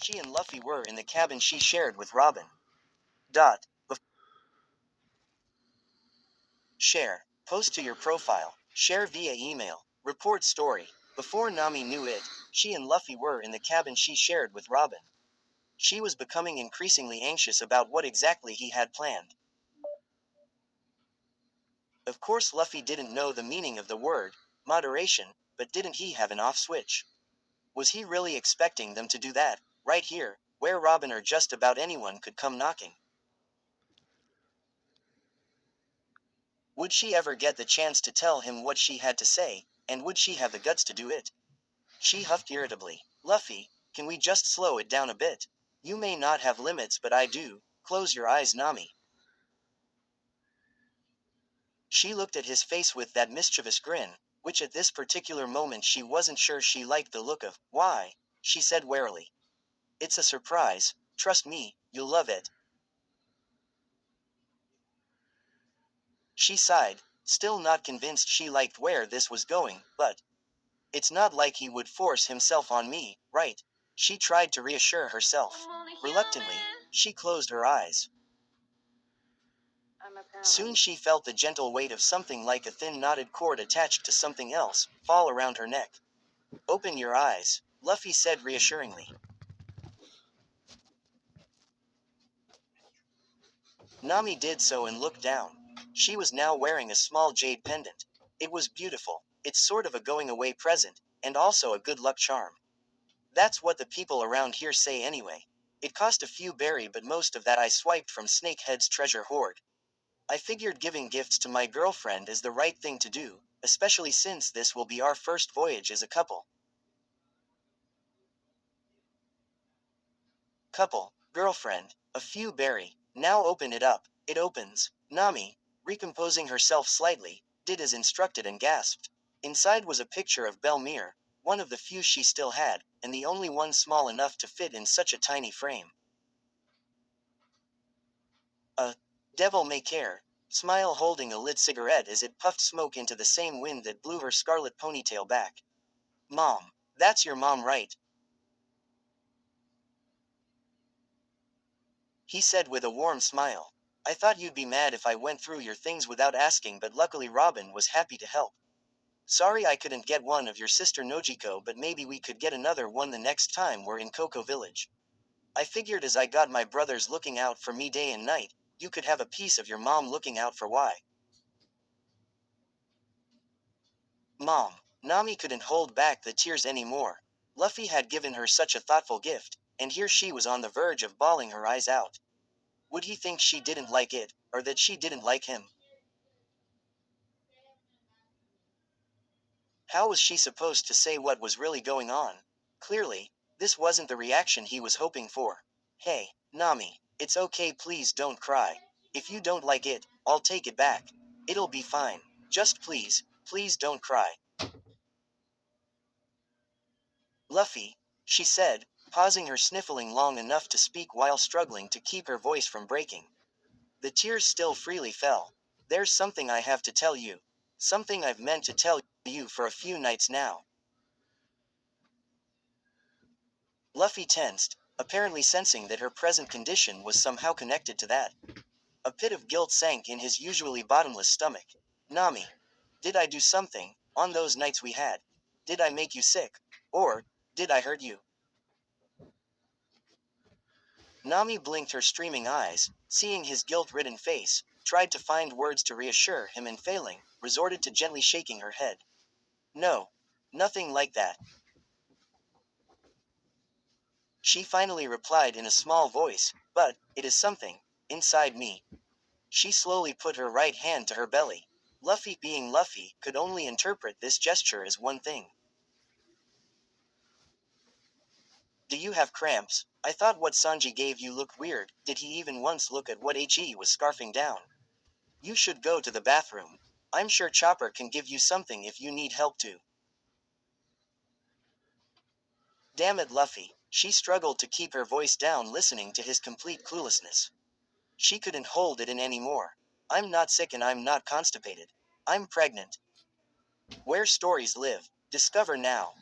She and Luffy were in the cabin she shared with Robin. Dot. Share. Post to your profile. Share via email. Report story. Before Nami knew it, she and Luffy were in the cabin she shared with Robin. She was becoming increasingly anxious about what exactly he had planned. Of course Luffy didn't know the meaning of the word moderation, but didn't he have an off switch? Was he really expecting them to do that, right here, where Robin or just about anyone could come knocking? Would she ever get the chance to tell him what she had to say, and would she have the guts to do it? She huffed irritably. Luffy, can we just slow it down a bit? You may not have limits, but I do. Close your eyes, Nami. She looked at his face with that mischievous grin, which at this particular moment she wasn't sure she liked the look of. Why? She said warily. It's a surprise. Trust me, you'll love it. She sighed, still not convinced she liked where this was going, but it's not like he would force himself on me, right? She tried to reassure herself. Reluctantly, she closed her eyes. Soon she felt the gentle weight of something like a thin knotted cord attached to something else fall around her neck. Open your eyes, Luffy said reassuringly. Nami did so and looked down. She was now wearing a small jade pendant. It was beautiful. It's sort of a going away present, and also a good luck charm. That's what the people around here say anyway. It cost a few berry, but most of that I swiped from Snakehead's treasure hoard. I figured giving gifts to my girlfriend is the right thing to do, especially since this will be our first voyage as a couple. Couple, girlfriend, a few berry. Now open it up. It opens. Nami, recomposing herself slightly, did as instructed and gasped. Inside was a picture of Belmere, one of the few she still had, and the only one small enough to fit in such a tiny frame. A devil may care. Smile holding a lit cigarette as it puffed smoke into the same wind that blew her scarlet ponytail back. Mom, that's your mom, right? He said with a warm smile. I thought you'd be mad if I went through your things without asking, but luckily Robin was happy to help. Sorry I couldn't get one of your sister Nojiko, but maybe we could get another one the next time we're in Coco Village. I figured as I got my brothers looking out for me day and night, you could have a piece of your mom looking out for why. Mom. Nami couldn't hold back the tears anymore. Luffy had given her such a thoughtful gift, and here she was on the verge of bawling her eyes out. Would he think she didn't like it, or that she didn't like him? How was she supposed to say what was really going on? Clearly, this wasn't the reaction he was hoping for. Hey, Nami, it's okay, please don't cry. If you don't like it, I'll take it back. It'll be fine. Just please, please don't cry. Luffy, she said, pausing her sniffling long enough to speak while struggling to keep her voice from breaking. The tears still freely fell. There's something I have to tell you. Something I've meant to tell you for a few nights now. Luffy tensed, apparently sensing that her present condition was somehow connected to that. A pit of guilt sank in his usually bottomless stomach. Nami, did I do something, on those nights we had? Did I make you sick? Or, did I hurt you? Nami blinked her streaming eyes, seeing his guilt-ridden face, tried to find words to reassure him and failing, resorted to gently shaking her head. No. Nothing like that. She finally replied in a small voice, but, it is something, inside me. She slowly put her right hand to her belly. Luffy, being Luffy, could only interpret this gesture as one thing. Do you have cramps? I thought what Sanji gave you looked weird. Did he even once look at what He was scarfing down? You should go to the bathroom. I'm sure Chopper can give you something if you need help too. Damn it, Luffy. She struggled to keep her voice down, listening to his complete cluelessness. She couldn't hold it in anymore. I'm not sick and I'm not constipated. I'm pregnant. Where stories live. Discover now.